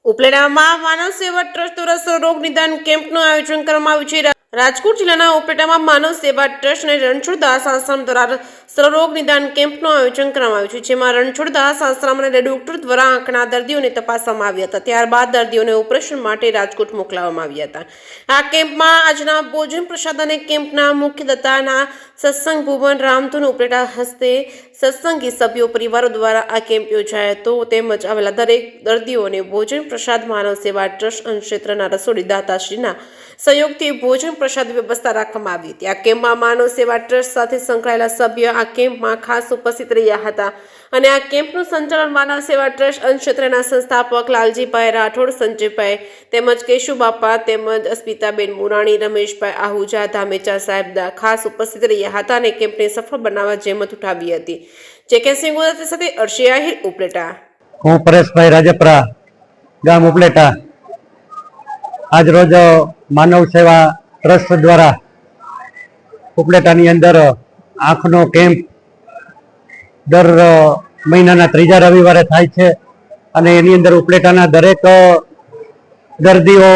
ઉપલેટામાં માનવ સેવા ટ્રસ્ટ દ્વારા સર્વરોગ નિદાન કેમ્પનું આયોજન કરવામાં આવ્યું છે। રાજકોટ જિલ્લાના ઉપલેટામાં માનવ સેવા ટ્રસ્ટ અને રણછોડદાસ આશ્રમ દ્વારા સર્વરોગ નિદાન કેમ્પનું આયોજન કરવામાં આવ્યું છે, જેમાં રણછોડદાસ આશ્રમ અને ડોક્ટર દ્વારા આંખના દર્દીઓને તપાસવામાં આવ્યા હતા। ત્યારબાદ દર્દીઓને ઓપરેશન માટે રાજકોટ મોકલવામાં આવ્યા હતા। આ કેમ્પમાં આજના ભોજન પ્રસાદ અને કેમ્પના મુખ્ય દાતાના સત્સંગ ભુવન રામધૂન ઉપલેટા હસ્તે સત્સંગી સભ્યો પરિવારો દ્વારા આ કેમ્પ યોજાયો હતો। તેમજ આવેલા દરેક દર્દીઓને ભોજન પ્રસાદ માનવ સેવા ટ્રસ્ટ અને ક્ષેત્રના રસોડી દાતાશ્રીના સહયોગથી ભોજન પ્રસાદ વ્યવસ્થા રાખવામાં આવી હતી। આ કેમ્પમાં માનવ સેવા ટ્રસ્ટ સાથે સંકળાયેલા સભ્યો આ કેમ્પમાં ખાસ ઉપસ્થિત રહ્યા હતા અને આ કેમ્પનું સંચાલન માનવ સેવા ટ્રસ્ટ અને ક્ષેત્રના સંસ્થાપક લાલજીભાઈ રાઠોડ, સંજયભાઈ તેમજ કેશુબાપા તેમજ અસ્મિતાબેન મુરાણી, રમેશભાઈ આહુજા, ધામેચા સાહેબ ખાસ ઉપસ્થિત રહ્યા હતા અને કેમ્પને સફળ બનાવવા જહેમત ઉઠાવી હતી। જે સિંહ સાથે અર્શી આહિર, ઉપલેટા। હું પરેશભાઈ રાજપરા, ગામ ઉપલેટા। આજ રોજ માનવ સેવા ટ્રસ્ટ દ્વારા ઉપલેટાની અંદર આંખનો કેમ્પ દર મહિનાના ત્રીજા રવિવારે થાય છે અને એની અંદર ઉપલેટાના દરેક દર્દીઓ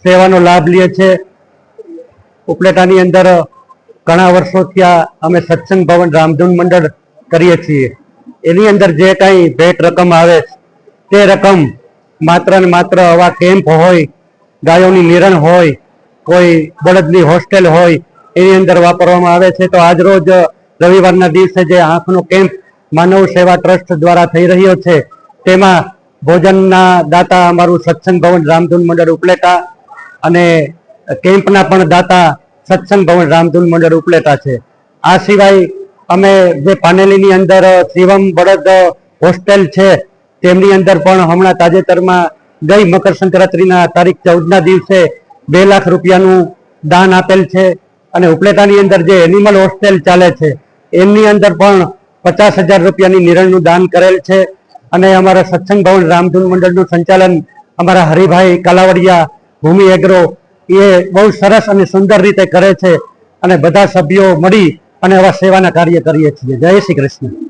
સેવાનો લાભ લે છે। ઉપલેટાની અંદર ઘણા વર્ષોથી અમે સત્સંગ ભવન રામધૂન મંડળ કરીએ છીએ। એની અંદર જે કાંઈ ભેટ રકમ આવે તે રકમ માત્ર ને માત્ર આવા કેમ્પ હોય, ગાયોની નિરણ હોય, કોઈ બળદની હોસ્ટેલ હોય, એની અંદર વાપરવામાં આવે છે। તો આજ રોજ રવિવારના દિવસે જે આંખનો કેમ્પ માનવ સેવા ટ્રસ્ટ દ્વારા થઈ રહ્યો છે તેમાં ભોજનના દાતા અમારું સત્સંગ ભવન રામધૂન મંડળ ઉપલેટા અને કેમ્પના પણ દાતા સત્સંગ ભવન રામધૂન મંડળ ઉપલેટા છે। આ સિવાય અમે જે પાનેલીની અંદર શિવમ બળદ હોસ્ટેલ છે તેમની અંદર પણ હમણાં તાજેતરમાં ગઈ મકર સંક્રાંતિના તારીખ 14ના દિવસે 2 લાખ રૂપિયાનું દાન આપેલ છે અને ઉપલેટાની અંદર જે એનિમલ હોસ્ટેલ ચાલે છે એમની અંદર પણ 50,000 રૂપિયાની નિરણનું દાન કરેલ છે અને અમારા સત્સંગ ભવન રામધૂન મંડળનું સંચાલન અમારા હરિભાઈ કાલાવડિયા ભૂમિ એગ્રો એ બહુ સરસ અને સુંદર રીતે કરે છે અને બધા સભ્યો મળી અને આવા સેવાના કાર્ય કરીએ છીએ। જય શ્રી કૃષ્ણ।